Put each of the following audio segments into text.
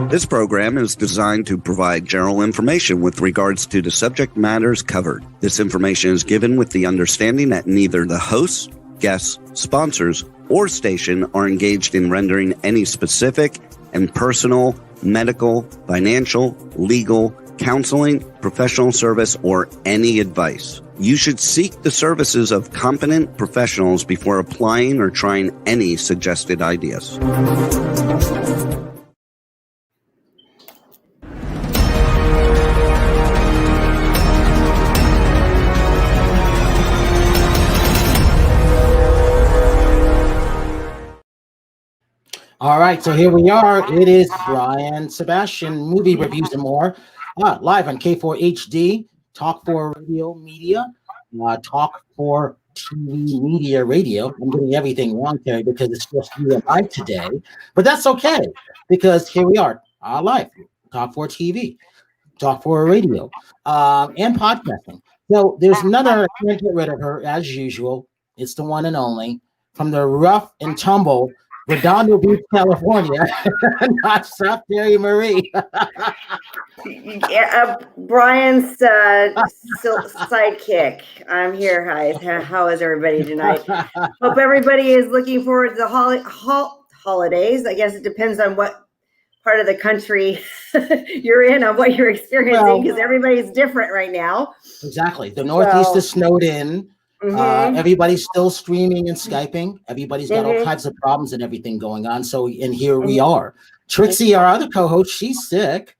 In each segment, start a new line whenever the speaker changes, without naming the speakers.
This program is designed to provide general information with regards to the subject matters covered. This information is given with the understanding that neither the hosts, guests, sponsors, or station are engaged in rendering any specific and personal, medical, financial, legal, counseling, professional service, or any advice. You should seek the services of competent professionals before applying or trying any suggested ideas.
All right, so here we are. It is Brian Sebastian, movie reviews and more, live on K4HD, Talk 4 Radio Media, Talk 4 TV Media Radio. I'm getting everything wrong, Terry, because it's just you and I today, but that's okay, because here we are, live, Talk 4 TV, Talk 4 Radio, and podcasting. So there's another, I can't get rid of her, as usual. It's the one and only, from the rough and tumble Redondo Beach, California, not South Terri Marie.
Brian's sidekick. I'm here. Hi. How is everybody tonight? Hope everybody is looking forward to the holidays. I guess it depends on what part of the country you're in, on what you're experiencing, because everybody's different right now.
Exactly. The Northeast is snowed in. Everybody's still streaming and Skyping. Everybody's got all kinds of problems and everything going on. So, and here we are. Trixe, our other co-host, she's sick.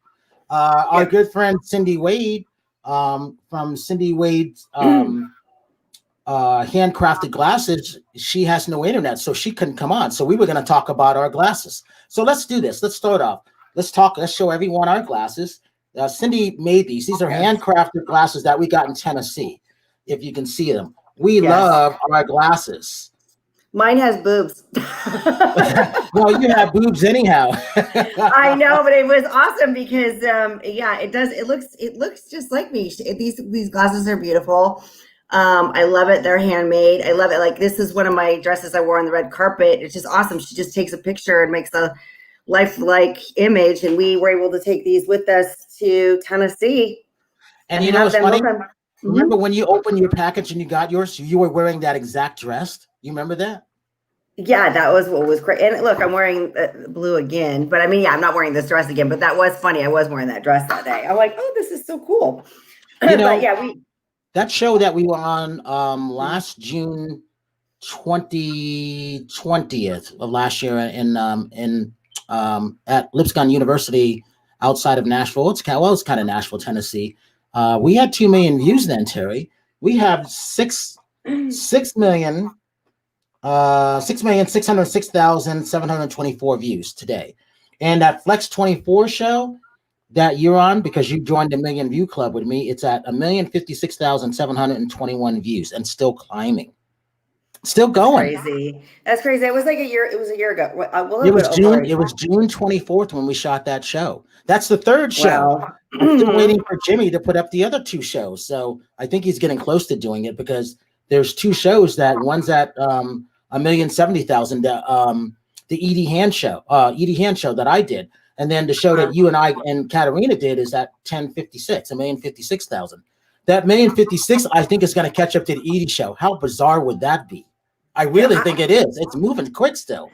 Our good friend Cyndie Wade, from Cyndie Wade's handcrafted glasses, she has no internet, so she couldn't come on. So we were going to talk about our glasses. So let's do this. Let's start off. Let's show everyone our glasses. Cyndie made these. These are handcrafted glasses that we got in Tennessee, if you can see them. We love our glasses.
Mine has boobs.
Well, you have boobs anyhow.
I know, but it was awesome because it does. It looks just like me. These glasses are beautiful. I love it. They're handmade. I love it. Like, this is one of my dresses I wore on the red carpet. It's just awesome. She just takes a picture and makes a lifelike image, and we were able to take these with us to Tennessee.
And you know what's funny? Remember when you opened your package and you got yours, you were wearing that exact dress? You remember that?
Yeah, that was what was great. And look, I'm wearing blue again, but I mean, I'm not wearing this dress again, but that was funny. I was wearing that dress that day. I'm like, oh, this is so cool.
You know, but that show that we were on last June 20th of last year in at Lipscomb University outside of Nashville. It's kind of Nashville, Tennessee. We had 2 million views then, Terry. We have 6,606,724 views today. And that Flex 24 show that you're on, because you joined the Million View Club with me, it's at 1,056,721 views and still climbing. Still going.
That's crazy. It was like a year. It was a year ago.
It was June 24th when we shot that show. That's the third show.
Wow.
I'm still waiting for Jimmy to put up the other 2 shows. So I think he's getting close to doing it, because there's 2 shows that one's at 1,070,000. The Edie Hand show that I did, and then the show that you and I and Katarina did is at 1,056,000. That 1,056,000, I think, is going to catch up to the Edie show. How bizarre would that be? I really think it is. It's moving quick still.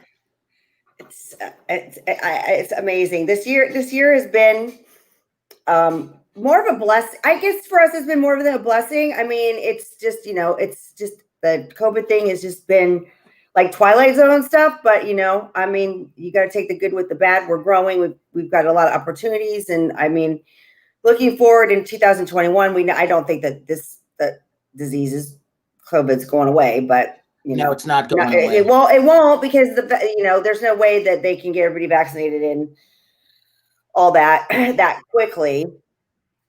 It's amazing. This year has been more of a blessing. I guess for us, it's been more than a blessing. I mean, it's just the COVID thing has just been like Twilight Zone stuff. But I mean, you got to take the good with the bad. We're growing. We've got a lot of opportunities, and I mean, looking forward in 2021, I don't think that the disease is COVID's going away, but
no, it's not going away.
It won't, because there's no way that they can get everybody vaccinated and all that quickly.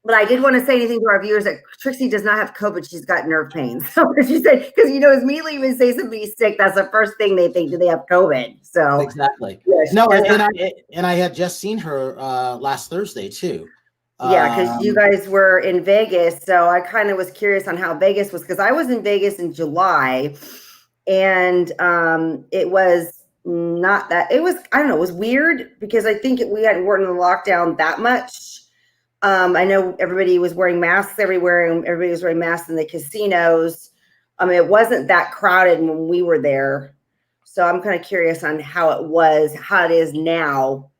But I did want to say anything to our viewers that Trixe does not have COVID. She's got nerve pains. So she said, because immediately when you say somebody's sick, that's the first thing they think. Do they have COVID? So
exactly. Yes. No, and I had just seen her last Thursday too.
Yeah, because you guys were in Vegas, so I kind of was curious on how Vegas was, because I was in Vegas in July, and it was not that it was, I don't know, it was weird because I think we hadn't worked in the lockdown that much. I know everybody was wearing masks everywhere and everybody was wearing masks in the casinos. It wasn't that crowded when we were there. So I'm kind of curious on how it is now.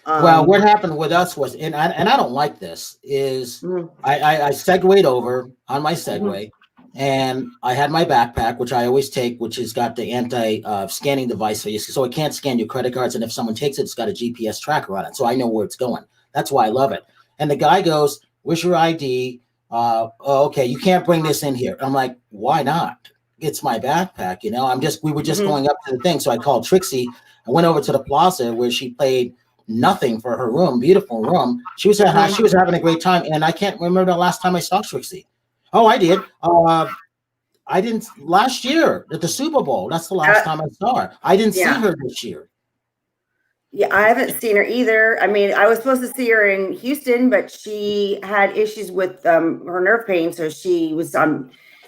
Well, what happened with us was, and I don't like this, is I segued over on my Segway, and I had my backpack, which I always take, which has got the anti-scanning device for you, so it can't scan your credit cards, and if someone takes it, it's got a GPS tracker on it, so I know where it's going. That's why I love it. And the guy goes, "Where's your ID? Okay, you can't bring this in here." I'm like, "Why not? It's my backpack, you know." We were just going up to the thing, so I called Trixe. I went over to the plaza where she played nothing for her room, beautiful room. She was having a great time, and I can't remember the last time I saw Trixe. Oh, I did. I didn't last year at the Super Bowl. That's the last time I saw her. I didn't see her this year.
Yeah, I haven't seen her either. I mean, I was supposed to see her in Houston, but she had issues with her nerve pain, so she was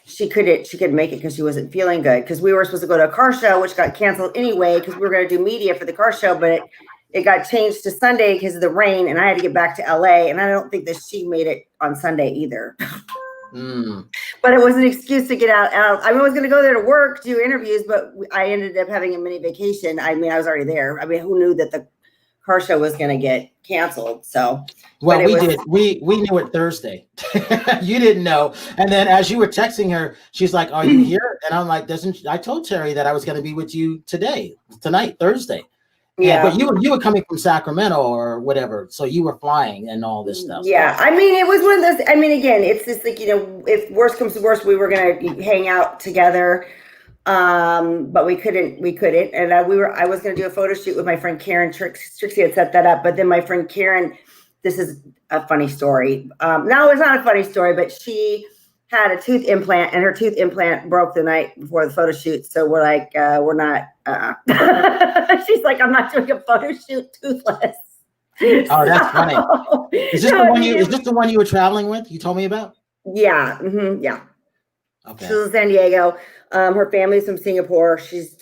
she couldn't make it because she wasn't feeling good. Because we were supposed to go to a car show, which got canceled anyway, because we were going to do media for the car show, but it got changed to Sunday because of the rain, and I had to get back to LA. And I don't think that she made it on Sunday either. But it was an excuse to get out. I was going to go there to work, do interviews, but I ended up having a mini vacation. I mean, I was already there. I mean, who knew that the car show was going to get canceled? So,
well, we knew it Thursday. You didn't know. And then as you were texting her, she's like, "Are you here?" And I'm like, I told Terri that I was going to be with you tonight, Thursday. Yeah, but you were coming from Sacramento or whatever, so you were flying and all this stuff.
Yeah, I mean, it was one of those. I mean, again, it's just like, you know, if worst comes to worst, we were gonna hang out together, but we couldn't. And I was gonna do a photo shoot with my friend Karen. Trixe had set that up, but then my friend Karen. This is a funny story. No, it's not a funny story, but she had a tooth implant, and her tooth implant broke the night before the photo shoot. So we're like, we're not. She's like, "I'm not doing a photo shoot toothless."
Oh, that's funny. Is this the one you were traveling with? You told me about?
Yeah. Yeah.
Okay.
She's in San Diego. Her family's from Singapore. She's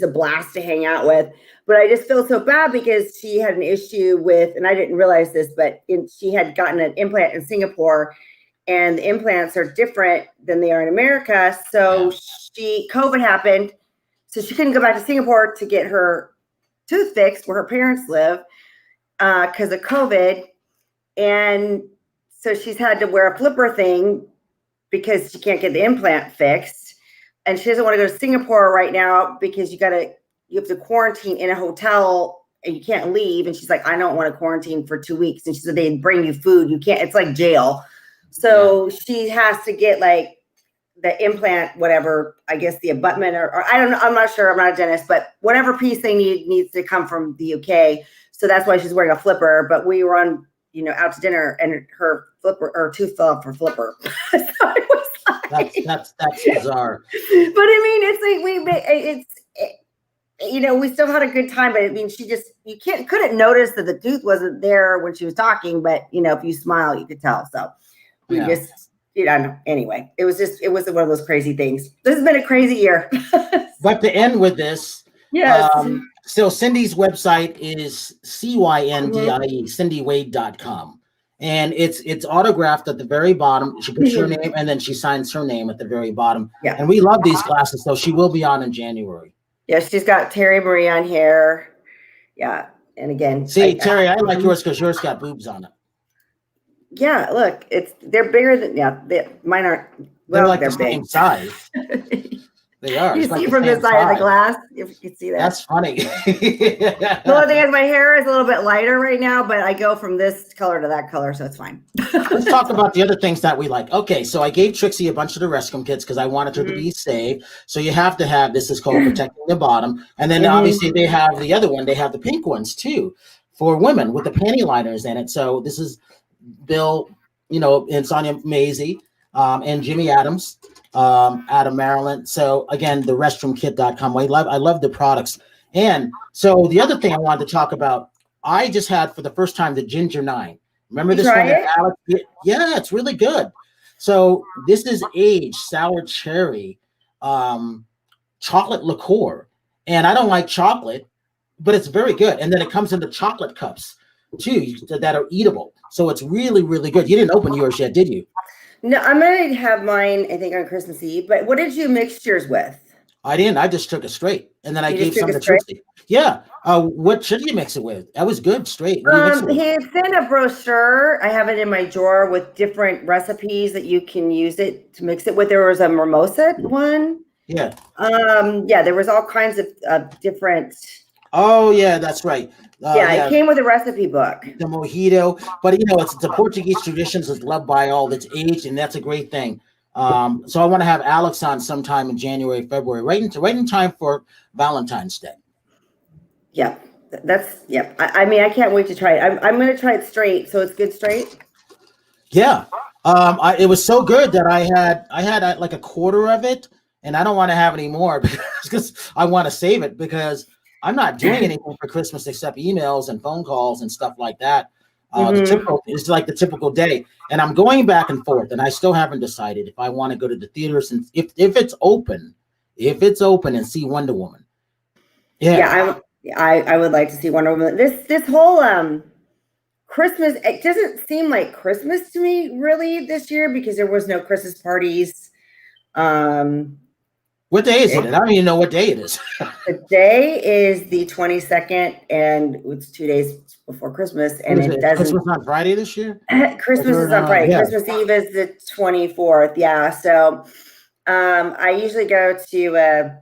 a blast to hang out with. But I just feel so bad because she had an issue with, and I didn't realize this, but she had gotten an implant in Singapore. And the implants are different than they are in America. So COVID happened. So she couldn't go back to Singapore to get her tooth fixed where her parents live because of COVID. And so she's had to wear a flipper thing because she can't get the implant fixed. And she doesn't want to go to Singapore right now because you have to quarantine in a hotel and you can't leave. And she's like, "I don't want to quarantine for 2 weeks." And she said, "They bring you food. You can't, it's like jail." So she has to get like the implant, whatever, I guess the abutment or I don't know. I'm not sure. I'm not a dentist, but whatever piece they need needs to come from the UK. So that's why she's wearing a flipper. But we were on, out to dinner and her tooth fell off her flipper. So it was like,
that's bizarre.
But I mean, we still had a good time, but I mean, couldn't notice that the tooth wasn't there when she was talking, but if you smile, you could tell. So we just, anyway, it was one of those crazy things. This has been a crazy year.
But to end with this,
yes.
So Cyndie's website is CYNDIE, CyndieWade.com. And it's autographed at the very bottom. She puts her name and then she signs her name at the very bottom. Yeah. And we love these glasses, so she will be on in January.
Yeah, she's got Terri Marie on here. Yeah. And again,
Terri, I like yours because yours got boobs on it.
Yeah, look, they're bigger than mine aren't.
They're like the same size. They are.
You see from the side of the glass, if you can see that.
That's funny.
The only thing is my hair is a little bit lighter right now, but I go from this color to that color, so it's fine.
Let's talk about the other things that we like. Okay, so I gave Trixe a bunch of the rescue kits because I wanted her to be safe. So you have to have, this is called protecting the bottom. And then obviously they have the other one. They have the pink ones too for women with the panty liners in it. So this is Bill, and Sonia Maisie, and Jimmy Adams. Out of Maryland. So again, the restroomkit.com. I love the products. And so the other thing I wanted to talk about, I just had for the first time the Ginger 9. Remember this one? Alex, yeah, it's really good. So this is aged sour cherry chocolate liqueur. and I don't like chocolate, but it's very good. And then it comes into chocolate cups too that are eatable. So it's really, really good. You didn't open yours yet, did you?
No, I'm gonna have mine, I think, on Christmas Eve. But what did you mix yours with?
I didn't. I just took it straight, and then I
You
gave
just took
some to
it straight?
Trixe. Yeah. What should you mix it with? That was good, straight. What do you mix it with?
He sent a brochure. I have it in my drawer with different recipes that you can use it to mix it with. There was a mimosa one.
Yeah.
Yeah, there was all kinds of different.
Oh yeah, that's right.
It came with a recipe book.
The mojito, but it's the Portuguese traditions is loved by all that's aged, and that's a great thing. So I want to have Alex on sometime in January, February, right in time for Valentine's Day.
Yeah, I mean, I can't wait to try it. I'm going to try it straight. So it's good straight.
Yeah. It was so good that I had like a quarter of it, and I don't want to have any more because I want to save it because I'm not doing anything for Christmas except emails and phone calls and stuff like that. It's like the typical day, and I'm going back and forth, and I still haven't decided if I want to go to the theaters and if it's open and see Wonder Woman.
Yeah, I would like to see Wonder Woman. This whole Christmas, it doesn't seem like Christmas to me really this year because there was no Christmas parties.
What day is it? I don't even know what day it is.
The day is the 22nd, and it's 2 days before Christmas. And it doesn't.
Christmas on Friday this year?
Christmas is on Friday. Yeah. Christmas Eve is the 24th. Yeah. So I usually go to a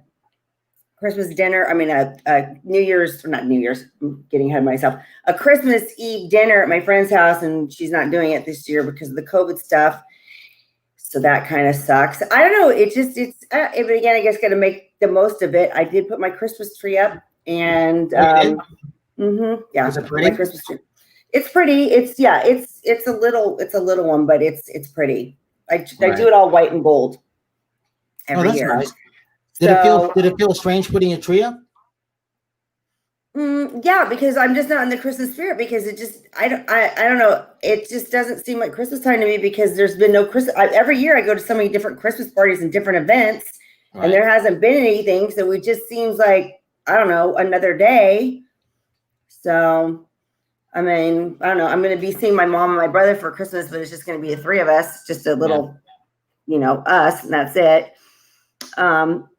Christmas dinner. I mean, a New Year's, not New Year's, I'm getting ahead of myself. A Christmas Eve dinner at my friend's house, and she's not doing it this year because of the COVID stuff. So that kind of sucks. I don't know. But again, I guess got to make the most of it. I did put my Christmas tree up, and yeah,
is it pretty?
My Christmas tree. It's pretty. It's a little one, but it's pretty. I do it all white and gold every year.
Nice. Did it feel strange putting a tree up?
Yeah, because I'm just not in the Christmas spirit because I don't know. It just doesn't seem like Christmas time to me because there's been no Christmas. Every year I go to so many different Christmas parties and different events, and there hasn't been anything. So it just seems like, I don't know, another day. So, I mean, I don't know. I'm going to be seeing my mom and my brother for Christmas, but it's just going to be the three of us, just a little, us, and that's it.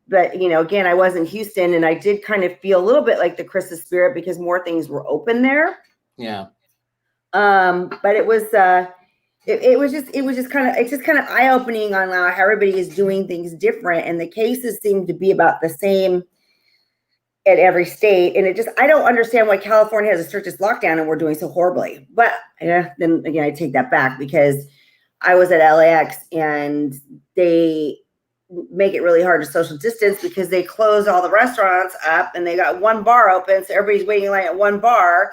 But, again, I was in Houston, and I did kind of feel a little bit like the Christmas spirit because more things were open there.
Yeah.
But it was just kind of eye-opening on how everybody is doing things different, and the cases seem to be about the same at every state. And I don't understand why California has the strictest lockdown and we're doing so horribly. But then again, I take that back because I was at LAX and they make it really hard to social distance because they closed all the restaurants up and they got one bar open. So everybody's waiting in line at one bar,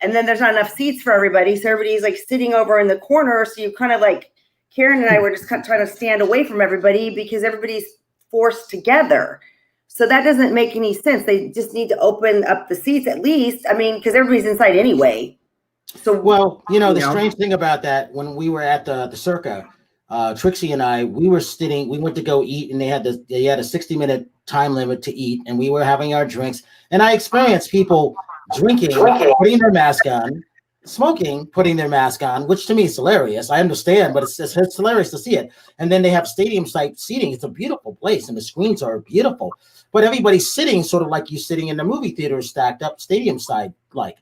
and then there's not enough seats for everybody. So everybody's like sitting over in the corner. So you kind of like, Karen and I were just kind of trying to stand away from everybody because everybody's forced together. So that doesn't make any sense. They just need to open up the seats at least. I mean, because everybody's inside anyway. So,
well, the strange thing about that, when we were at the Circa, Trixe and I, we went to go eat, and they had a 60-minute time limit to eat, and we were having our drinks, and I experienced people drinking, putting their mask on, smoking, putting their mask on, which to me is hilarious. I understand, but it's hilarious to see it. And then they have stadium type seating. It's a beautiful place, and the screens are beautiful, but everybody's sitting sort of like you sitting in the movie theater, stacked up stadium side like,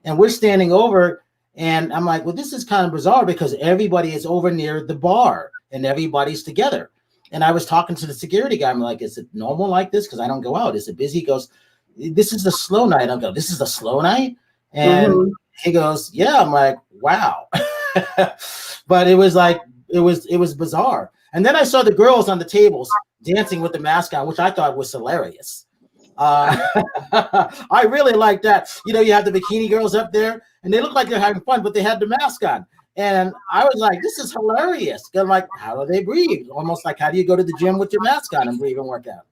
and we're standing over. And I'm like, well, this is kind of bizarre because everybody is over near the bar and everybody's together. And I was talking to the security guy. I'm like, is it normal like this? Because I don't go out. Is it busy? He goes, this is the slow night. I'll go, this is the slow night? And he goes, yeah. I'm like, wow. But it was like, it was bizarre. And then I saw the girls on the tables dancing with the mask on, which I thought was hilarious. I really like that. You have the bikini girls up there and they look like they're having fun, but they had the mask on. And I was like, this is hilarious. I'm like, how do they breathe? Almost like, how do you go to the gym with your mask on and breathe and work out?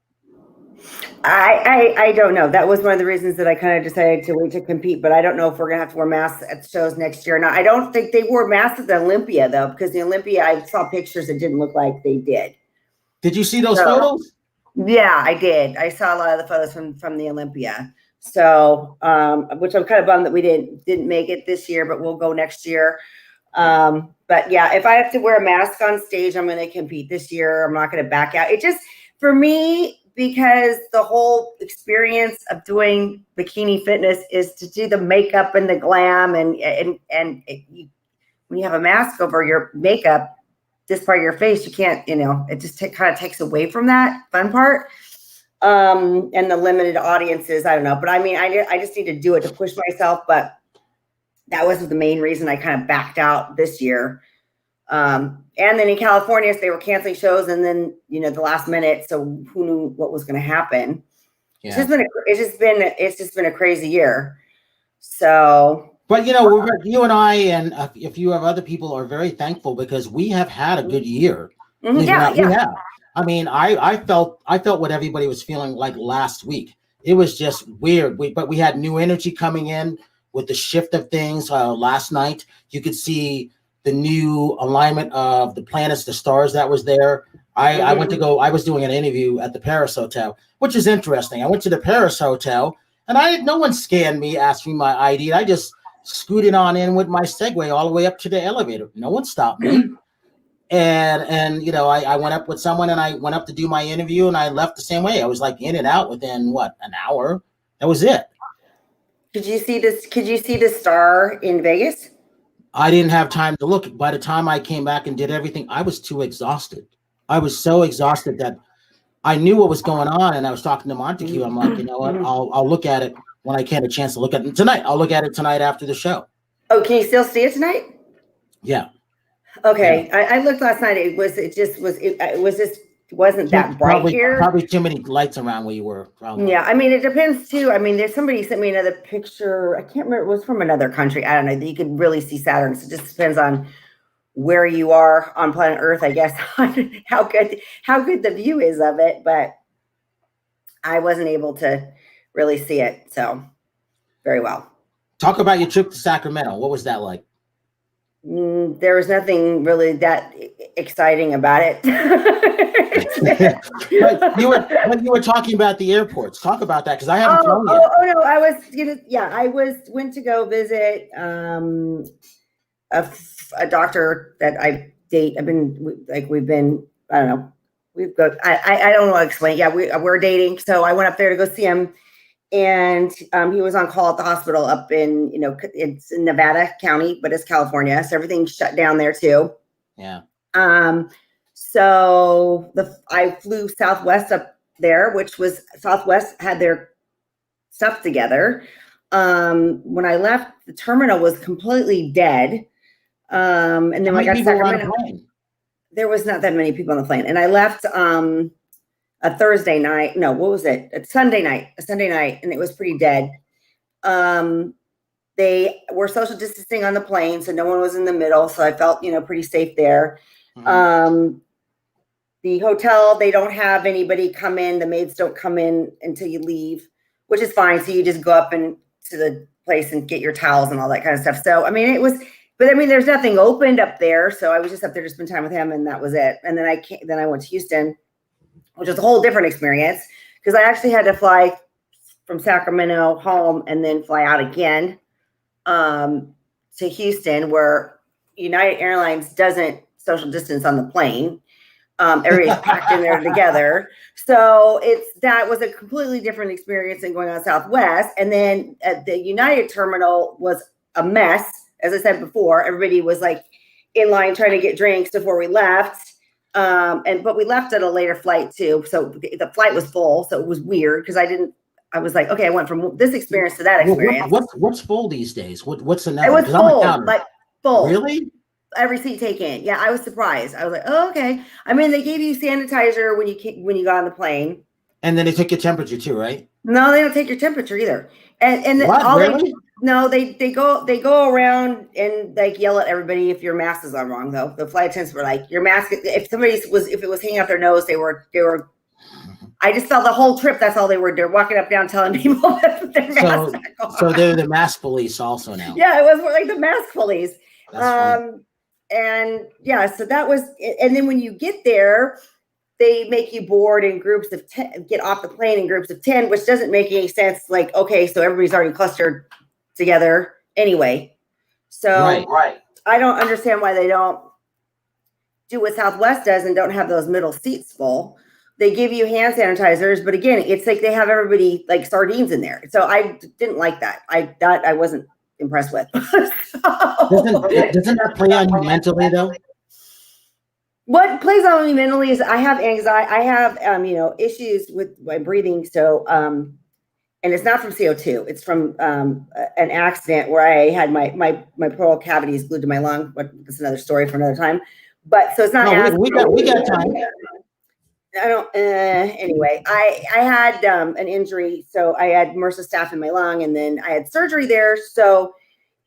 I don't know. That was one of the reasons that I kind of decided to wait to compete, but I don't know if we're going to have to wear masks at shows next year. Now, I don't think they wore masks at the Olympia, though, because the Olympia, I saw pictures that didn't look like they did.
Did you see those photos?
Yeah, I did. I saw a lot of the photos from the Olympia. So, which I'm kind of bummed that we didn't make it this year, but we'll go next year. But yeah, if I have to wear a mask on stage, I'm going to compete this year. I'm not going to back out. It just, for me, because the whole experience of doing bikini fitness is to do the makeup and the glam when you have a mask over your makeup, this part of your face, you can't, it just kind of takes away from that fun part. And the limited audiences, I don't know, but I mean, I just need to do it to push myself, but that was the main reason I kind of backed out this year. And then in California, they were canceling shows, and then the last minute, so who knew what was going to happen? Yeah. It's just been a crazy year. So,
but you and I and a few of other people are very thankful because we have had a good year.
Mm-hmm. Yeah.
We have. I mean, I felt what everybody was feeling like last week. It was just weird. But we had new energy coming in with the shift of things. Last night, you could see the new alignment of the planets, the stars that was there. I was doing an interview at the Paris Hotel, which is interesting. I went to the Paris Hotel and no one scanned me, asked me my ID. I just scooted on in with my Segway all the way up to the elevator. No one stopped me. And I went up with someone and I went up to do my interview and I left the same way. I was like in and out within an hour. That was it.
Could you see the star in Vegas?
I didn't have time to look. By the time I came back and did everything, I was too exhausted. I was so exhausted that I knew what was going on. And I was talking to Montague. I'm like, you know what? I'll look at it when I get a chance to look at it tonight. I'll look at it tonight after the show.
Oh, can you still see it tonight?
Yeah.
Okay. Yeah. I looked last night. It wasn't that bright here.
Probably too many lights around where you were. Probably.
Yeah. I mean, it depends too. I mean, there's somebody sent me another picture. I can't remember. It was from another country. I don't know. You can really see Saturn. So it just depends on where you are on planet Earth, I guess, on how good the view is of it. But I wasn't able to really see it. So very well.
Talk about your trip to Sacramento. What was that like?
There was nothing really that exciting about it.
But you were talking about the airports. Talk about that because I haven't flown yet.
Oh no, I went to go visit a doctor that I date. I don't know. I don't know how to explain. Yeah, we're dating. So I went up there to go see him. And he was on call at the hospital up in, it's in Nevada County, but it's California. So everything's shut down there too.
Yeah.
So I flew Southwest up there, which was Southwest had their stuff together. When I left, the terminal was completely dead. And then when I got to Sacramento, there was not that many people on the plane. And I left, a Thursday night. No, what was it? A Sunday night, and it was pretty dead. They were social distancing on the plane, so no one was in the middle. So I felt, pretty safe there. Mm-hmm. The hotel, they don't have anybody come in. The maids don't come in until you leave, which is fine. So you just go up and to the place and get your towels and all that kind of stuff. So, there's nothing opened up there. So I was just up there to spend time with him, and that was it. And then I went to Houston, which was a whole different experience because I actually had to fly from Sacramento home and then fly out again to Houston, where United Airlines doesn't social distance on the plane. Everybody's packed in there together. So that was a completely different experience than going on Southwest. And then at the United terminal was a mess. As I said before, everybody was like in line trying to get drinks before we left. But we left at a later flight too. So the flight was full. So it was weird because I was like, okay, I went from this experience to that experience.
What's full these days? What's the number?
It was full, like full.
Really?
Every seat taken. Yeah, I was surprised. I was like, oh, okay. I mean, they gave you sanitizer when you got on the plane.
And then they took your temperature too, right?
No, they don't take your temperature either. And
what?
all
really?
They go around and like yell at everybody if your mask is on wrong though. The flight attendants were like, your mask, if it was hanging out their nose, they were I just felt the whole trip, that's all they were. They're walking up down telling people that their mask back on.
So they're the mask police also now.
Yeah, it was more like the mask police. And yeah, so that was, and then when you get there, they make you board in groups of 10, get off the plane in groups of 10, which doesn't make any sense. Like, okay, so everybody's already clustered together anyway. So
Right.
I don't understand why they don't do what Southwest does and don't have those middle seats full. They give you hand sanitizers, but again, it's like they have everybody like sardines in there. So I didn't like that. I wasn't impressed with.
Doesn't that play on you mentally though?
What plays on me mentally is I have anxiety. I have issues with my breathing. So and it's not from CO2. It's from an accident where I had my pleural cavities glued to my lung. But that's another story for another time. But so it's not.
No, we got time.
I don't. Anyway, I had an injury, so I had MRSA staph in my lung, and then I had surgery there. So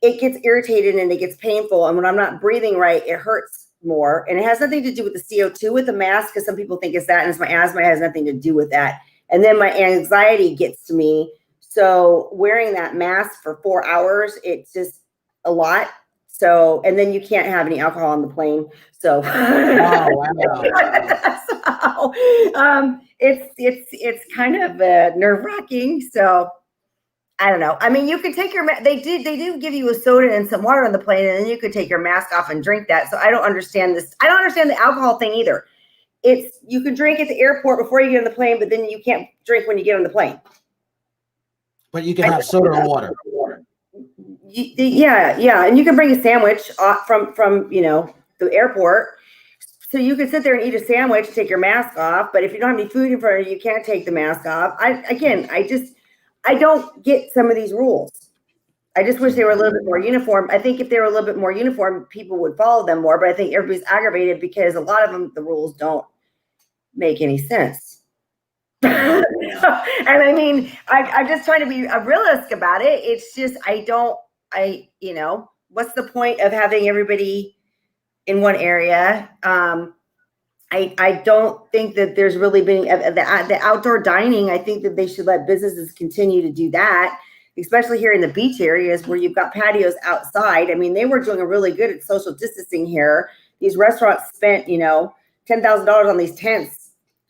it gets irritated and it gets painful, and when I'm not breathing right, it hurts more. And it has nothing to do with the CO2 with the mask, because some people think it's that, and it's my asthma. It has nothing to do with that. And then my anxiety gets to me. So wearing that mask for 4 hours, it's just a lot. So, and then you can't have any alcohol on the plane. So, it's kind of nerve wracking. So I don't know. I mean, you could take your, they do give you a soda and some water on the plane, and then you could take your mask off and drink that. So I don't understand this. I don't understand the alcohol thing either. It's, you can drink at the airport before you get on the plane, but then you can't drink when you get on the plane.
But you can have soda or water.
Yeah, and you can bring a sandwich from the airport, so you can sit there and eat a sandwich, take your mask off. But if you don't have any food in front of you, you can't take the mask off. I don't get some of these rules. I just wish they were a little bit more uniform. I think if they were a little bit more uniform, people would follow them more. But I think everybody's aggravated because a lot of them, the rules don't make any sense. And I mean, I'm just trying to be a realist about it. It's just, what's the point of having everybody in one area? I don't think that there's really been the outdoor dining. I think that they should let businesses continue to do that, especially here in the beach areas where you've got patios outside. I mean, they were doing a really good at social distancing here. These restaurants spent, $10,000 on these tents,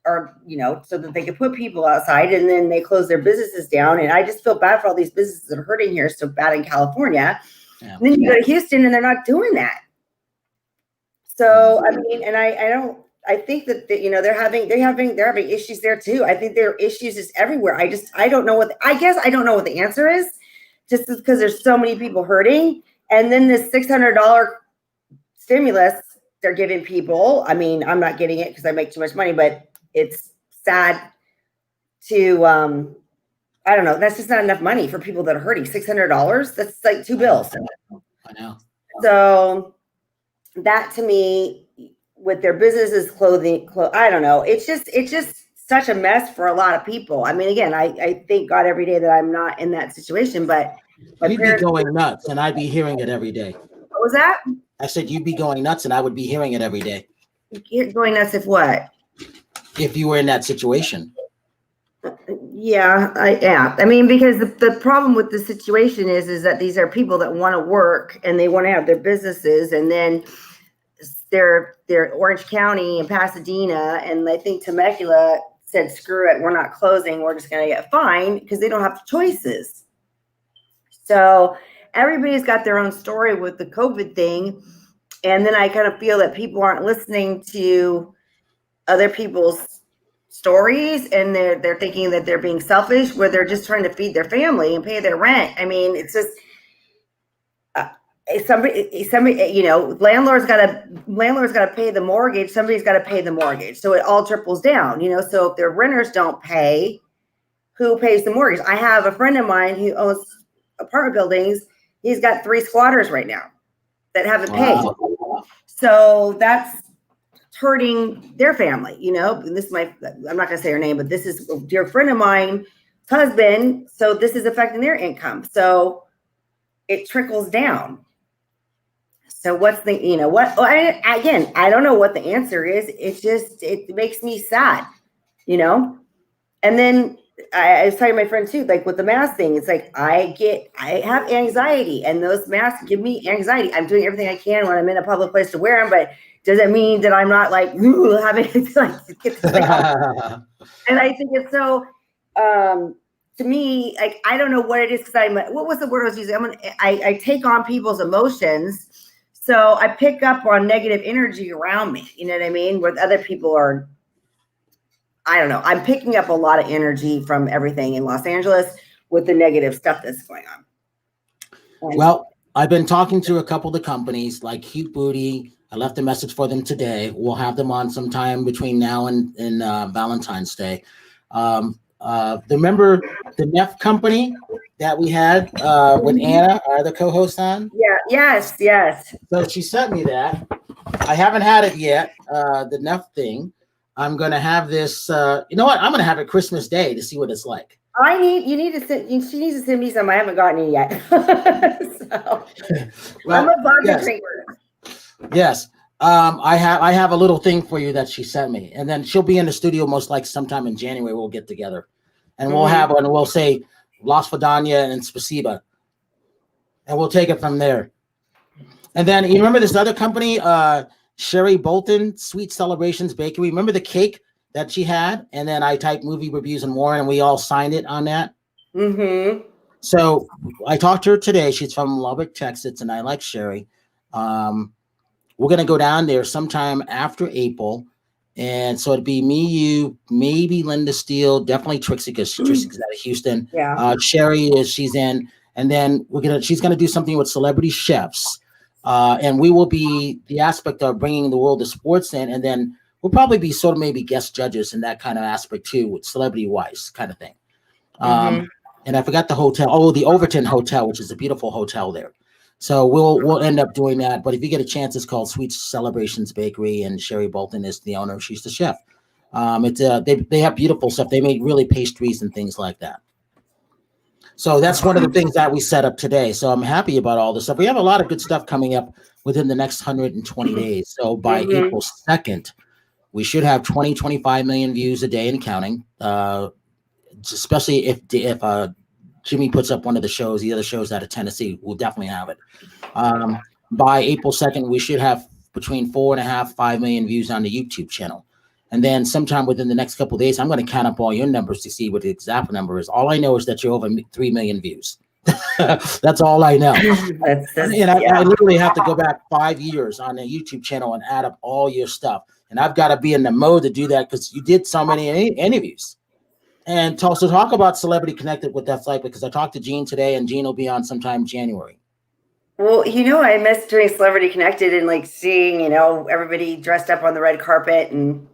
or so that they could put people outside, and then they close their businesses down. And I just feel bad for all these businesses that are hurting here so bad in California. Yeah. And then you go to Houston and they're not doing that. So I mean, and I think that they're having issues there too. I think there are issues just everywhere. I don't know what the answer is, just because there's so many people hurting. And then this $600 stimulus they're giving people. I mean, I'm not getting it because I make too much money, but it's sad to, I don't know. That's just not enough money for people that are hurting. $600. That's like 2 bills.
I know.
So that to me, with their businesses, clothing, I don't know. It's just such a mess for a lot of people. I mean, again, I thank God every day that I'm not in that situation, but
you'd be going nuts and I'd be hearing it every day.
What was that?
I said, you'd be going nuts and I would be hearing it every day.
You're going nuts if what?
If you were in that situation.
Yeah. I mean, because the problem with the situation is that these are people that want to work and they want to have their businesses, and then they're Orange County and Pasadena, and I think Temecula said, screw it, we're not closing, we're just going to get fined, because they don't have choices. So everybody's got their own story with the COVID thing. And then I kind of feel that people aren't listening to other people's stories, and they're thinking that they're being selfish, where they're just trying to feed their family and pay their rent. I mean, it's just somebody, landlord's got to pay the mortgage. Somebody's got to pay the mortgage. So it all triples down, so if their renters don't pay, who pays the mortgage? I have a friend of mine who owns apartment buildings. He's got 3 squatters right now that haven't paid. So that's hurting their family, And this is I'm not going to say her name, but this is a dear friend of mine's husband. So this is affecting their income. So it trickles down. So what's the, I don't know what the answer is. It makes me sad, And then I was telling my friend too, like with the mask thing, it's like, I have anxiety, and those masks give me anxiety. I'm doing everything I can when I'm in a public place to wear them, but does it mean that I'm not like having to like get this thing out? And I think it's so, to me, like, I don't know what it is, because what was the word I was using? I take on people's emotions. So I pick up on negative energy around me. You know what I mean? Where other people are, I don't know. I'm picking up a lot of energy from everything in Los Angeles with the negative stuff that's going on. And
well, I've been talking to a couple of the companies like Cute Booty. I left a message for them today. We'll have them on sometime between now and Valentine's Day. Remember the Neff company that we had with Anna, our other co-host on?
Yeah, yes.
So she sent me that. I haven't had it yet, the Neff thing. I'm going to have this, you know what? I'm going to have it Christmas Day to see what it's like.
She needs to send me some. I haven't gotten it yet. So,
well,
I'm a vodka drinker.
Yes. I have a little thing for you that she sent me, and then she'll be in the studio most likely sometime in January. We'll get together, and we'll say Las Vidania and Spasiba, and we'll take it from there. And then you remember this other company, Sherry Bolton Sweet Celebrations Bakery. Remember the cake that she had? And then I typed movie reviews and more, and we all signed it on that.
Mm-hmm.
So I talked to her today. She's from Lubbock, Texas, and I like Sherry. We're going to go down there sometime after April. And so it'd be me, you, maybe Linda Steele, definitely Trixe, because Trixie's out of Houston.
Yeah.
Sherry she's in. And then she's going to do something with celebrity chefs. And we will be the aspect of bringing the world of sports in. And then we'll probably be sort of maybe guest judges in that kind of aspect too, with celebrity wise kind of thing. And I forgot the hotel. Oh, the Overton Hotel, which is a beautiful hotel there. So we'll end up doing that. But if you get a chance, it's called Sweet Celebrations Bakery, and Sherry Bolton is the owner. She's the chef. They have beautiful stuff. They make really pastries and things like that. So that's one of the things that we set up today. So I'm happy about all this stuff. We have a lot of good stuff coming up within the next 120 days. So by April 2nd, we should have 25 million views a day and counting. Especially if Jimmy puts up one of the shows, the other shows out of Tennessee, we'll definitely have it. By April 2nd, we should have between 4.5, 5 million views on the YouTube channel. And then sometime within the next couple of days, I'm going to count up all your numbers to see what the exact number is. All I know is that you're over 3 million views. That's all I know. I literally have to go back 5 years on the YouTube channel and add up all your stuff. And I've got to be in the mode to do that because you did so many interviews. And to also talk about Celebrity Connected, what that's like, because I talked to Gynn today, and Gynn will be on sometime January.
Well, I miss doing Celebrity Connected and like seeing, everybody dressed up on the red carpet and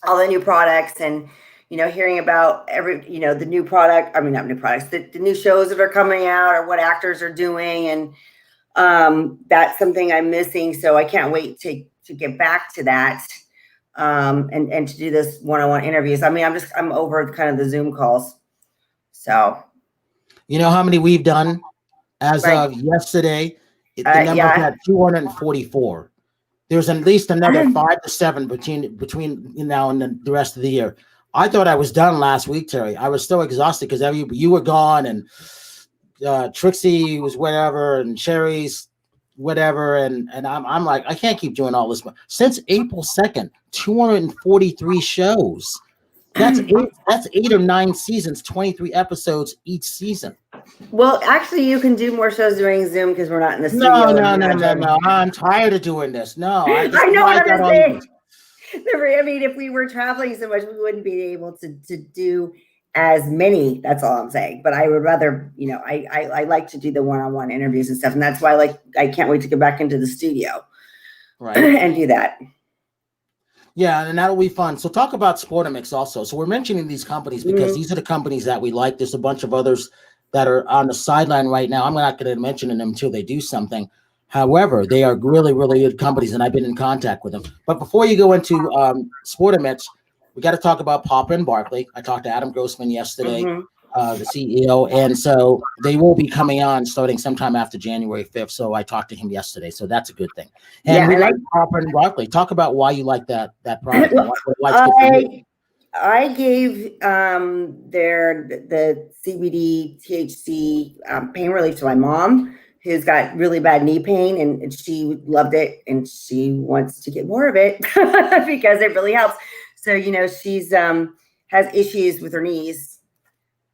all the new products, and hearing about the new product. I mean, not new products, the new shows that are coming out or what actors are doing, and that's something I'm missing. So I can't wait to get back to that. And to do this one-on-one interviews. I mean, I'm over kind of the Zoom calls. So,
you know how many we've done as of yesterday? The number's at 244. There's at least another 5 to 7 between now and the rest of the year. I thought I was done last week, Terry. I was so exhausted because you were gone, and Trixe was whatever, and Sherry's whatever, and I'm like, I can't keep doing all this. Since April 2nd, 243 shows. That's 8 or 9 seasons, 23 episodes each season.
Well, actually, you can do more shows during Zoom because we're not in the studio.
No. I'm tired of doing this. No,
I know what I'm saying. I mean, if we were traveling so much, we wouldn't be able to do as many. That's all I'm saying. But I would rather, I like to do the one-on-one interviews and stuff. And that's why I can't wait to get back into the studio and do that.
Yeah, and that'll be fun. So talk about Sportamix also. So we're mentioning these companies because these are the companies that we like. There's a bunch of others that are on the sideline right now. I'm not going to mention them until they do something. However, they are really, really good companies, and I've been in contact with them. But before you go into Sportamix, we got to talk about Popper and Barkley. I talked to Adam Grossman yesterday, the CEO, and so they will be coming on starting sometime after January 5th. So I talked to him yesterday, so that's a good thing. And we like Popper and Barkley. Talk about why you like that product.
I gave the CBD THC pain relief to my mom, who's got really bad knee pain, and she loved it, and she wants to get more of it because it really helps. So, she's has issues with her knees.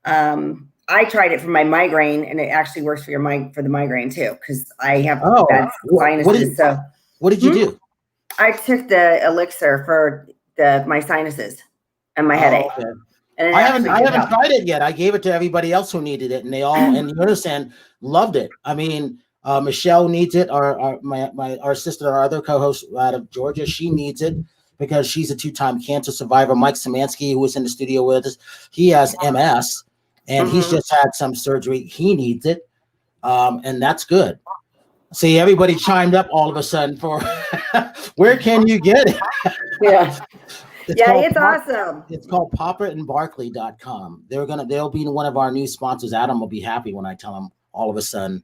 I tried it for my migraine, and it actually works for for the migraine too, because I have bad sinuses.
What did you do?
I took the elixir for my sinuses and my headache.
Okay. And I haven't tried it yet. I gave it to everybody else who needed it, and they all, and you understand, loved it. I mean, Michelle needs it. Our sister, our other co-host out of Georgia, she needs it because she's a 2-time cancer survivor. Mike Szymanski, who was in the studio with us, he has MS, and he's just had some surgery. He needs it, and that's good. See, everybody chimed up all of a sudden for where can you get it?
Yeah. It's awesome.
It's called popperandbarkley.com. They'll be one of our new sponsors. Adam will be happy when I tell him all of a sudden.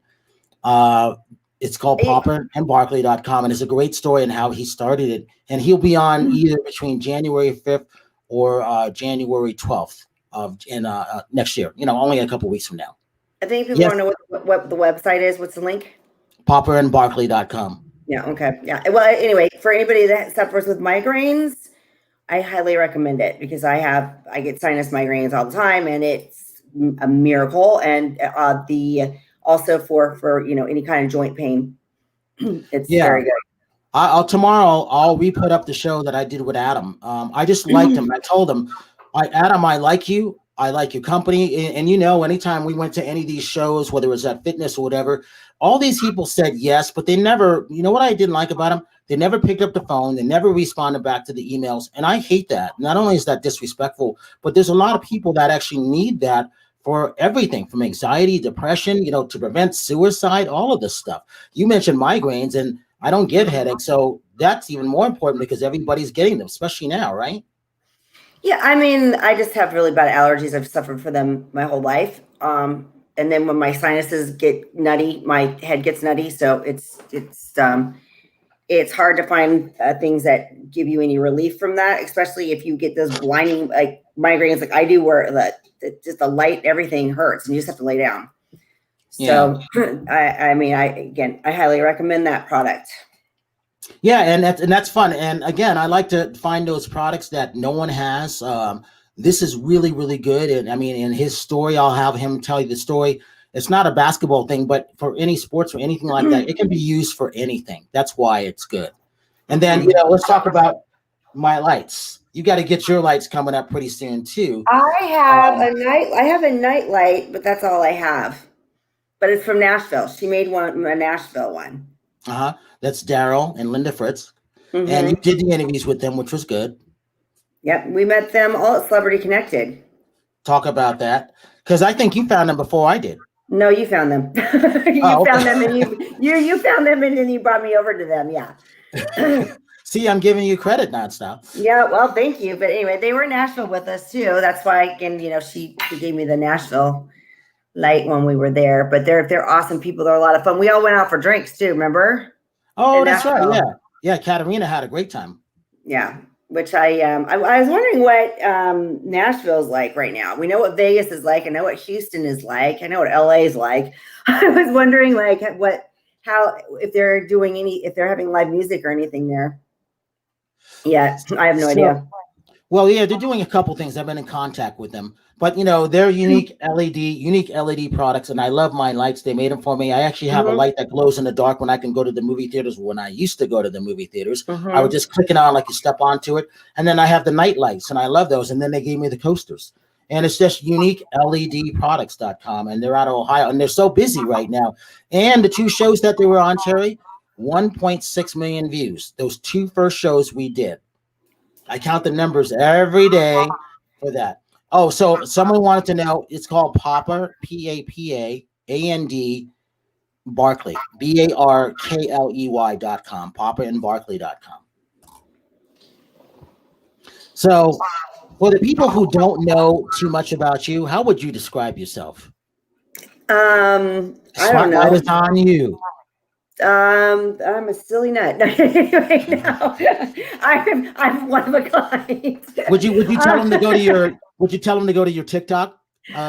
It's called popperandbarkley.com, and it's a great story on how he started it. And he'll be on either between January 5th or January 12th of next year. Only a couple weeks from now.
I think people want to know what the website is. What's the link?
popperandbarkley.com.
Yeah. Okay. Yeah. Well, anyway, for anybody that suffers with migraines, I highly recommend it because I get sinus migraines all the time, and it's a miracle. And also for any kind of joint pain, it's very good.
Tomorrow I'll re-put up the show that I did with Adam. I just liked him. I told him, Adam, I like you. I like your company. And anytime we went to any of these shows, whether it was at fitness or whatever, all these people said yes, but they never, what I didn't like about them? They never picked up the phone. They never responded back to the emails. And I hate that. Not only is that disrespectful, but there's a lot of people that actually need that for everything from anxiety, depression, to prevent suicide, all of this stuff. You mentioned migraines, and I don't give headaches. So that's even more important because everybody's getting them, especially now, right?
Yeah. I mean, I just have really bad allergies. I've suffered for them my whole life. And then when my sinuses get nutty, my head gets nutty. So it's hard to find things that give you any relief from that, especially if you get those blinding like migraines like I do, where just the light, everything hurts and you just have to lay down. So I highly recommend that product.
Yeah, and that's fun. And again, I like to find those products that no one has. This is really, really good. And I mean, in his story, I'll have him tell you the story. It's not a basketball thing, but for any sports or anything like that, it can be used for anything. That's why it's good. And then, let's talk about my lights. You got to get your lights coming up pretty soon too.
I have a night light, but that's all I have. But it's from Nashville. She made a Nashville one.
That's Daryl and Linda Fritz. And you did the interviews with them, which was good.
Yep, we met them all at Celebrity Connected.
Talk about that, because I think you found them before I did.
No, you found them. Found them, and you found them, and then you brought me over to them. Yeah.
See, I'm giving you credit nonstop.
Yeah, well, thank you. But anyway, they were in Nashville with us too. That's why, again, she gave me the Nashville light when we were there. But they're awesome people. They're a lot of fun. We all went out for drinks too. Remember?
Oh, that's right. Yeah. Katerina had a great time.
Yeah. Which I was wondering what Nashville's like right now. We know what Vegas is like. I know what Houston is like. I know what LA is like. I was wondering if they're having live music or anything there. Yeah, I have no idea.
Well, yeah, they're doing a couple things. I've been in contact with them, but they're unique LED products, and I love my lights. They made them for me. I actually have a light that glows in the dark when I can go to the movie theaters. When I used to go to the movie theaters, I would just click it on like you step onto it, and then I have the night lights, and I love those. And then they gave me the coasters, and it's just uniqueledproducts.com, and they're out of Ohio, and they're so busy right now. And the 2 shows that they were on, Terri, 1.6 million views. Those 2 first shows we did. I count the numbers every day for that. Oh, so someone wanted to know, it's called Popper, PAPAAND, Barkley, BARKLEY.com, popperandbarkley.com. So for the people who don't know too much about you, how would you describe yourself?
I don't know.
It's on you.
I'm a silly nut. Right now, I'm one of a kind.
Would you tell them to go to your TikTok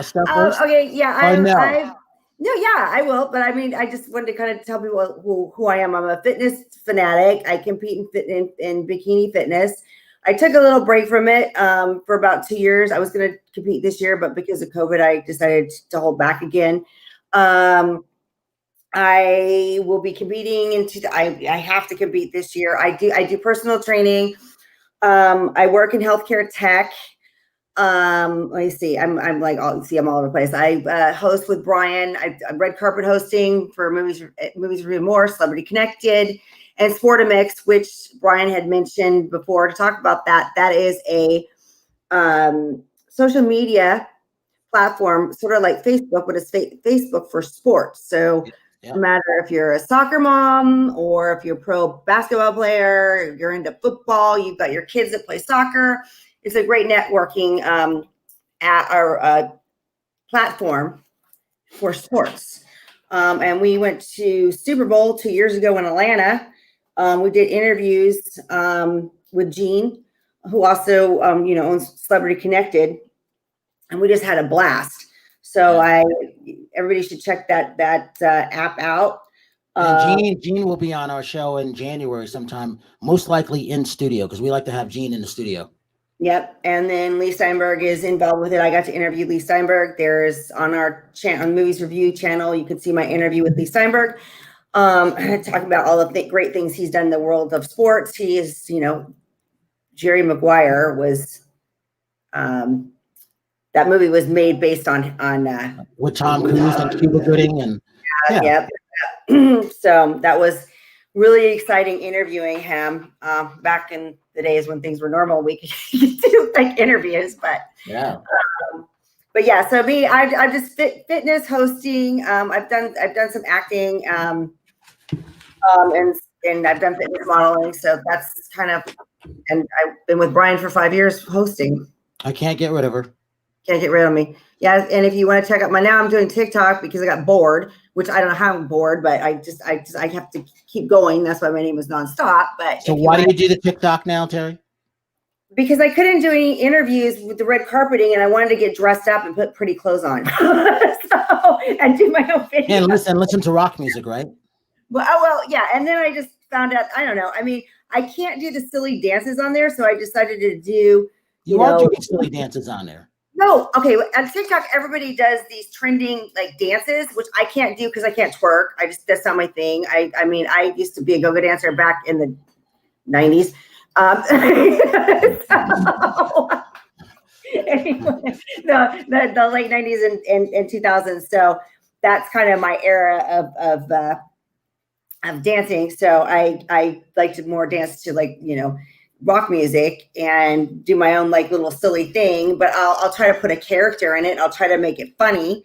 stuff first?
Okay, yeah. No, yeah, I will. But I mean, I just wanted to kind of tell people who I am. I'm a fitness fanatic. I compete in bikini fitness. I took a little break from it for about 2 years. I was going to compete this year, but because of COVID, I decided to hold back again. I will be competing I have to compete this year. I do personal training. I work in healthcare tech. Let me see. I'm I'm all over the place. I host with Brian. I'm red carpet hosting for movies review more, Celebrity Connected, and Sportamix, which Brian had mentioned before to talk about that. That is a social media platform, sort of like Facebook, but it's Facebook for sports. So no matter if you're a soccer mom or if you're a pro basketball player, you're into football, you've got your kids that play soccer. It's a great networking at our platform for sports. And we went to Super Bowl 2 years ago in Atlanta. We did interviews with Gynn, who also owns Celebrity Connected, and we just had a blast. So everybody should check that app out.
And Gynn will be on our show in January sometime, most likely in studio, because we like to have Gynn in the studio.
Yep. And then Lee Steinberg is involved with it. I got to interview Lee Steinberg. There's on our channel, Movies Review channel, you can see my interview with Lee Steinberg. Talking about all the great things he's done in the world of sports. He is, Jerry Maguire was, that movie was made based on
with Tom Cruise and Cuba Gooding and
Yep. So that was really exciting interviewing him back in the days when things were normal. We could do like interviews, but so me, I just fitness hosting. I've done some acting, and I've done fitness modeling. So that's kind of, and I've been with Brian for 5 years hosting.
I can't get rid of her.
Can't get rid of me. Yeah, and if you want to check out now I'm doing TikTok because I got bored, which I don't know how I'm bored, but I have to keep going. That's why my name is Nonstop. But
so why do you do the TikTok now, Terri?
Because I couldn't do any interviews with the red carpeting, and I wanted to get dressed up and put pretty clothes on, and do my own video.
And listen to rock music, right?
Well, yeah. And then I just found out. I don't know. I mean, I can't do the silly dances on there, so I decided to do.
You are doing silly dances on there.
No, okay. On TikTok, everybody does these trending like dances, which I can't do because I can't twerk. That's not my thing. I mean, I used to be a go-go dancer back in the 90s. Anyway, the late 90s and 2000s. So that's kind of my era of dancing. So I like to more dance to rock music and do my own like little silly thing, but I'll try to put a character in it. I'll try to make it funny,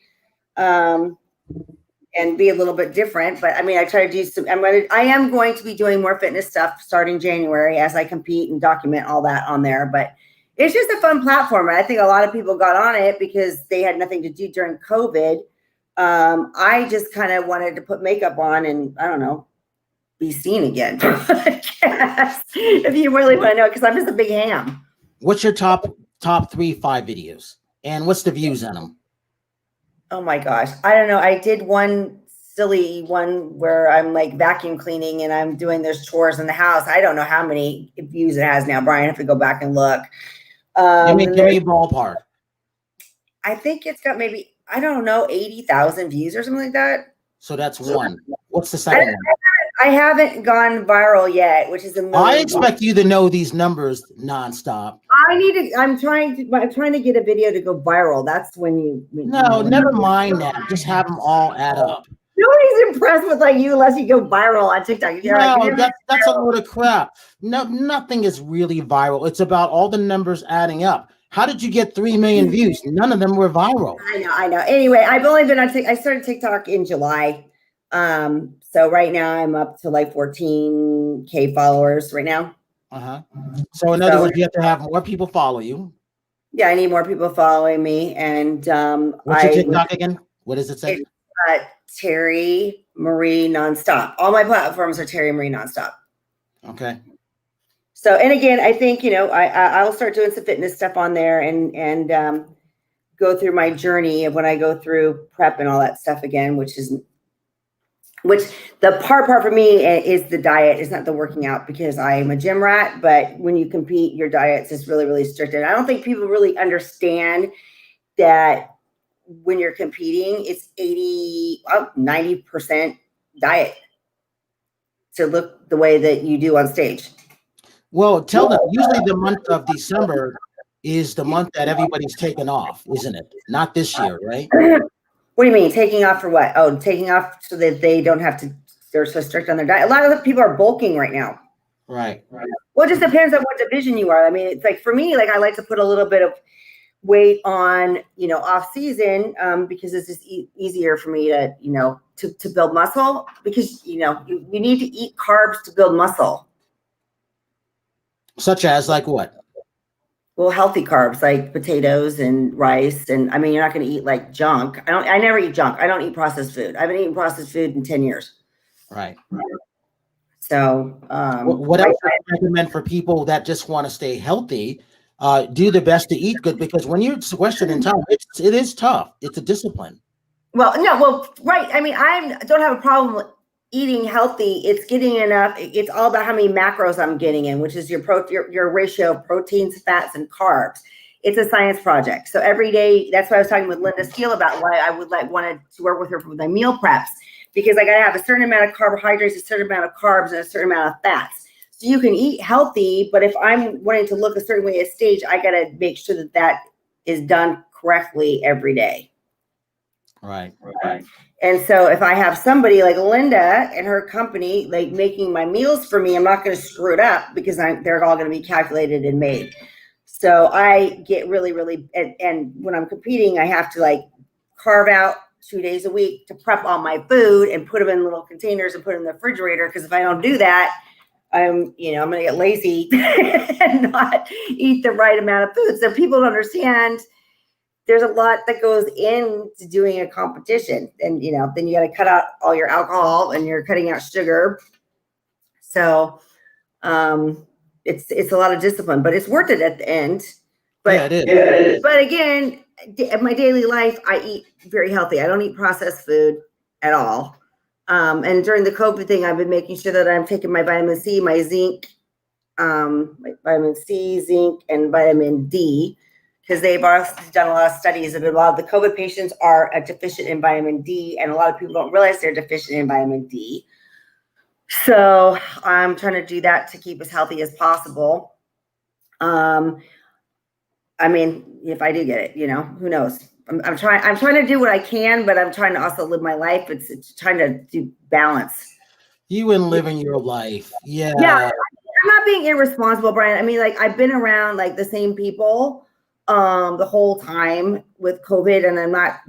and be a little bit different. But I mean, I try to do some, I am going to be doing more fitness stuff starting January as I compete and document all that on there, but it's just a fun platform. And I think a lot of people got on it because they had nothing to do during COVID. I just kind of wanted to put makeup on and I don't know, be seen again. If you really want to know, because I'm just a big ham.
What's your top 3, 5 videos, and what's the views on them?
Oh my gosh, I don't know. I did one silly one where I'm like vacuum cleaning and I'm doing those chores in the house. I don't know how many views it has now, Brian. I have to go back and look.
Give me a ballpark.
I think it's got maybe 80,000 views or something like that.
So that's one. What's the second one?
I haven't gone viral yet, which is amazing.
I expect you to know these numbers nonstop.
I'm trying to get a video to go viral. That's when you.
No, never mind that. Just have them all add up.
Nobody's impressed with like you unless you go viral on TikTok.
That's a load of crap. No, nothing is really viral. It's about all the numbers adding up. How did you get 3 million views? None of them were viral.
I know. Anyway, I've only been on I started TikTok in July. So right now I'm up to like 14K followers right now.
So in other words, you have to have more people follow you.
Yeah, I need more people following me. And
what's your TikTok again? What does it say?
Terri Marie Nonstop. All my platforms are Terri Marie Nonstop.
Okay.
So, and again, I think I'll start doing some fitness stuff on there and go through my journey of when I go through prep and all that stuff again, which the part for me is the diet. It's not the working out, because I am a gym rat, but when you compete, your diet's is really, really strict. And I don't think people really understand that when you're competing, it's 90% diet to look the way that you do on stage.
Well, tell them, usually the month of December is the month that everybody's taken off, isn't it? Not this year, right?
What do you mean, taking off for what? Oh, taking off so that they don't have to, they're so strict on their diet. A lot of the people are bulking right now.
Right.
Well, it just depends on what division you are. I mean, it's like, for me, like, I like to put a little bit of weight on, off season, because it's just easier for me to, to build muscle, because, you need to eat carbs to build muscle.
Such as like what?
Well, healthy carbs like potatoes and rice. And I mean, you're not going to eat like junk. I never eat junk. I don't eat processed food. I haven't eaten processed food in 10 years.
Right.
So,
what else would you recommend for people that just want to stay healthy? Do the best to eat good, because when you're sequestered in time, it is tough. It's a discipline.
Right. I mean, I don't have a problem eating healthy. It's getting enough. It's all about how many macros I'm getting in, which is your ratio of proteins, fats, and carbs. It's a science project. So every day, that's why I was talking with Linda Steele about why I would wanted to work with her for my meal preps, because I got to have a certain amount of carbohydrates, a certain amount of carbs, and a certain amount of fats. So you can eat healthy, but if I'm wanting to look a certain way at stage, I got to make sure that is done correctly every day.
Right.
And so if I have somebody like Linda and her company, like making my meals for me, I'm not going to screw it up, because they're all going to be calculated and made. So I get really, really, and when I'm competing, I have to like carve out 2 days a week to prep all my food and put them in little containers and put them in the refrigerator. Because if I don't do that, I'm going to get lazy and not eat the right amount of food. So people don't understand there's a lot that goes into doing a competition, and then you got to cut out all your alcohol and you're cutting out sugar. So it's a lot of discipline, but it's worth it at the end. But
yeah, it is.
But again, in my daily life, I eat very healthy. I don't eat processed food at all. And during the COVID thing, I've been making sure that I'm taking my vitamin C, my zinc, my vitamin C, zinc, and vitamin D, because they've also done a lot of studies that a lot of the COVID patients are deficient in vitamin D, and a lot of people don't realize they're deficient in vitamin D. So I'm trying to do that to keep as healthy as possible. I mean, if I do get it, who knows? I'm trying to do what I can, but I'm trying to also live my life. It's trying to do balance.
You and living your life. Yeah.
I'm not being irresponsible, Brian. I mean, like, I've been around like the same people the whole time with COVID, and I'm not,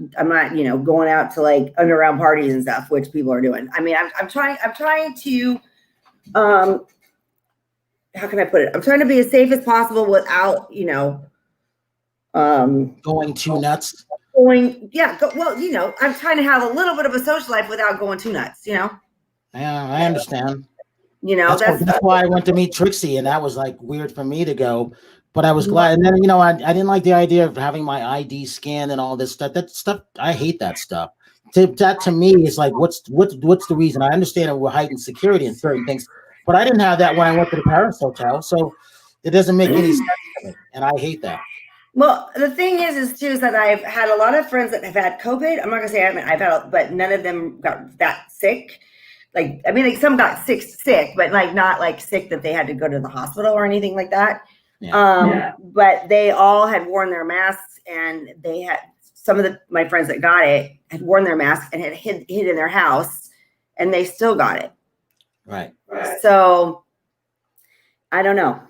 going out to like underground parties and stuff, which people are doing. I mean, I'm trying to, how can I put it? I'm trying to be as safe as possible without,
going too nuts.
I'm trying to have a little bit of a social life without going too nuts,
Yeah, I understand.
That's
why I went to meet Trixe, and that was like weird for me to go. But I was glad. And then, I didn't like the idea of having my ID scanned and all this stuff. That stuff, I hate that stuff. That to me is like, what's the reason? I understand it with heightened security and certain things, but I didn't have that when I went to the Paris hotel. So it doesn't make any sense to me, and I hate that.
Well, the thing is that I've had a lot of friends that have had COVID. I'm not gonna say I've had, but none of them got that sick. Like, I mean, like, some got sick, but like not like sick that they had to go to the hospital or anything like that. But they all had worn their masks, and they had some of my friends that got it had worn their masks and had hid in their house, and they still got it.
Right.
So I don't know.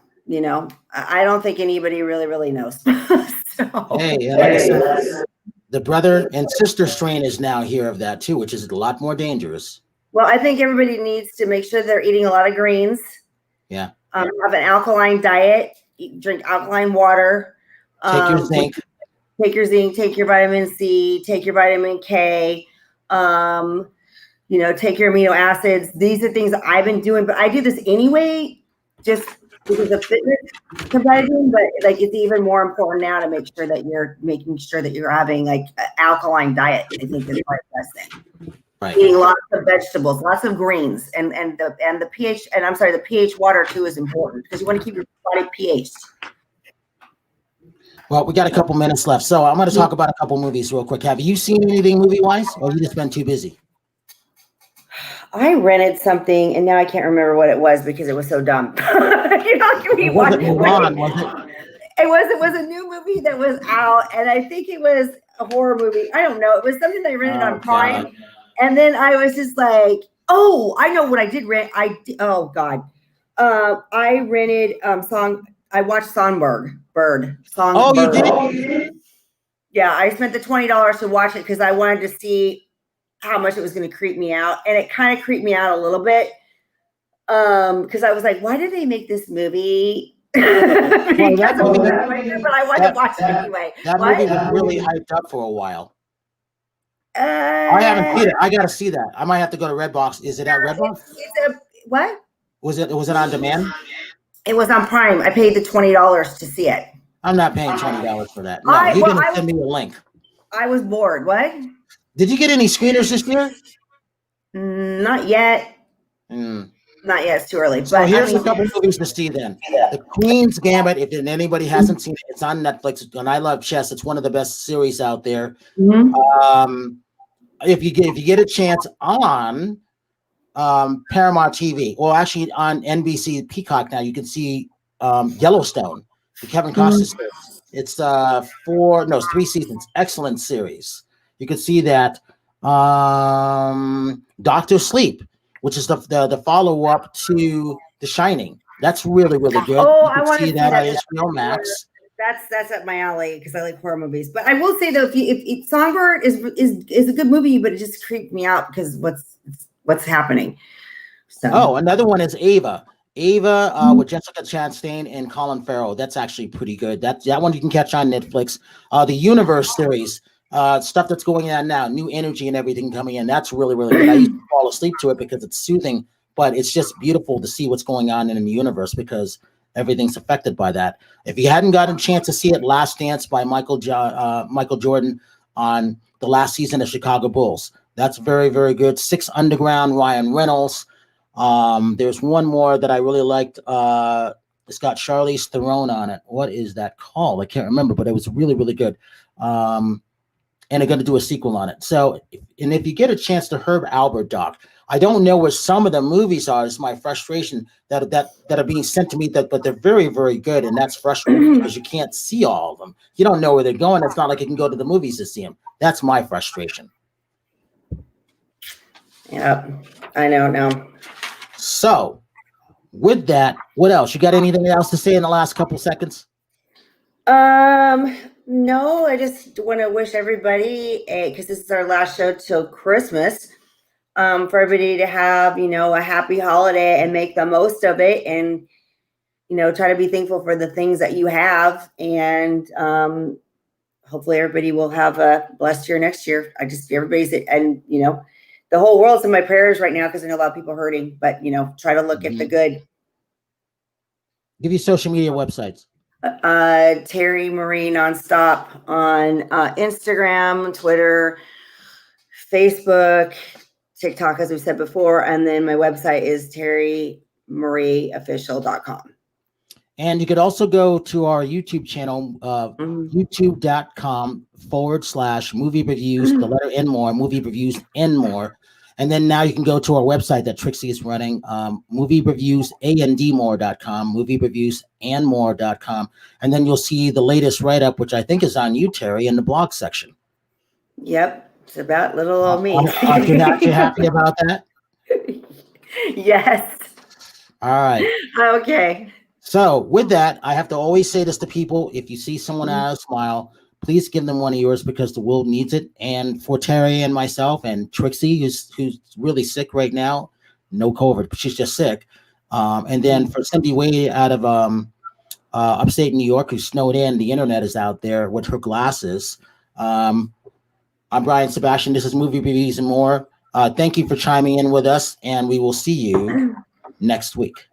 I don't think anybody really knows.
Hey, like I said, the brother and sister strain is now here of that too, which is a lot more dangerous.
Well, I think everybody needs to make sure they're eating a lot of greens.
Yeah.
Have an alkaline diet. Drink alkaline water.
Take your zinc.
Take your zinc. Take your vitamin C. Take your vitamin K. Take your amino acids. These are things that I've been doing, but I do this anyway, just because of fitness competition, but like it's even more important now to make sure that you're making sure that you're having like an alkaline diet. I think is the best thing.
Right.
Eating lots of vegetables, lots of greens, and the pH, and I'm sorry, the pH water too is important because you want to keep your body pH.
Well, we got a couple minutes left, so I'm going to talk about a couple movies real quick. Have you seen anything movie-wise, or you just been too busy?
I rented something, and now I can't remember what it was because it was so dumb. You know, it wasn't Mulan, was it? It was a new movie that was out, and I think it was a horror movie. I don't know. It was something that I rented on Prime, and then I was just like, "Oh, I know what I did rent." Oh God, I rented I watched Songbird.
Oh, you did?
Yeah, I spent the $20 to watch it because I wanted to see how much it was going to creep me out, and it kind of creeped me out a little bit because I was like, why did they make this movie? But I wanted to watch it anyway.
That movie was really hyped up for a while. I haven't seen it. I gotta see that. I might have to go to Redbox. Is it at Redbox?
What?
Was it on demand?
It was on Prime. I paid the $20 to see it.
I'm not paying $20 for that. No, you're gonna send me a link.
I was bored. What?
Did you get any screeners this year?
Not yet. Not yet. It's too early.
So here's a couple movies to see then. The Queen's Gambit, if anybody hasn't seen it, it's on Netflix. And I love chess. It's one of the best series out there. If you get a chance on Paramount TV, or actually on NBC Peacock now, you can see Yellowstone, the Kevin Costner series. It's 3 seasons. Excellent series. You can see that. Doctor Sleep, which is the follow-up to The Shining. That's really, really good.
Oh, I want to see that
on HBO Max.
That's up my alley because I like horror movies. But I will say though, if Songbird is a good movie, but it just creeped me out because what's happening. So
another one is Ava. Ava with Jessica Chastain and Colin Farrell. That's actually pretty good. That one you can catch on Netflix. The Universe series. Stuff that's going on now, new energy and everything coming in. That's really, really good. I used to fall asleep to it because it's soothing, but it's just beautiful to see what's going on in the universe because everything's affected by that. If you hadn't gotten a chance to see it, Last Dance by Michael Jordan on the last season of Chicago Bulls. That's very, very good. Six Underground, Ryan Reynolds. There's one more that I really liked. It's got Charlize Theron on it. What is that called? I can't remember, but it was really, really good. And they're going to do a sequel on it. So, and if you get a chance to Herb Albert doc, I don't know where some of the movies are. It's my frustration that are being sent to me, but they're very, very good, and that's frustrating because you can't see all of them. You don't know where they're going. It's not like you can go to the movies to see them. That's my frustration.
Yeah, I don't know.
So, with that, what else? You got anything else to say in the last couple seconds?
No, I just want to wish everybody because this is our last show till Christmas. For everybody to have, a happy holiday and make the most of it, and try to be thankful for the things that you have, and hopefully everybody will have a blessed year next year. The whole world's in my prayers right now because I know a lot of people are hurting, but try to look at the good.
Give you social media websites.
Terri Marie Nonstop on Instagram, Twitter, Facebook, TikTok, as we said before, and then my website is terrimarieofficial.com.
And you could also go to our YouTube channel, youtube.com/movie reviews, the letter N more, movie reviews N more. And then now you can go to our website that Trixe is running, moviereviewsandmore.com, moviereviewsandmore.com. And then you'll see the latest write-up, which I think is on you, Terri, in the blog section.
Yep. It's about little old me.
Are you happy about that?
Yes.
All right.
Okay.
So with that, I have to always say this to people. If you see someone out of smile, please give them one of yours because the world needs it. And for Terri and myself and Trixe, who's really sick right now, no COVID, but she's just sick. And then for Cyndie Wade out of upstate New York, who's snowed in, the internet is out there with her glasses. I'm Brian Sebastian. This is Movie Reviews and More. Thank you for chiming in with us, and we will see you next week.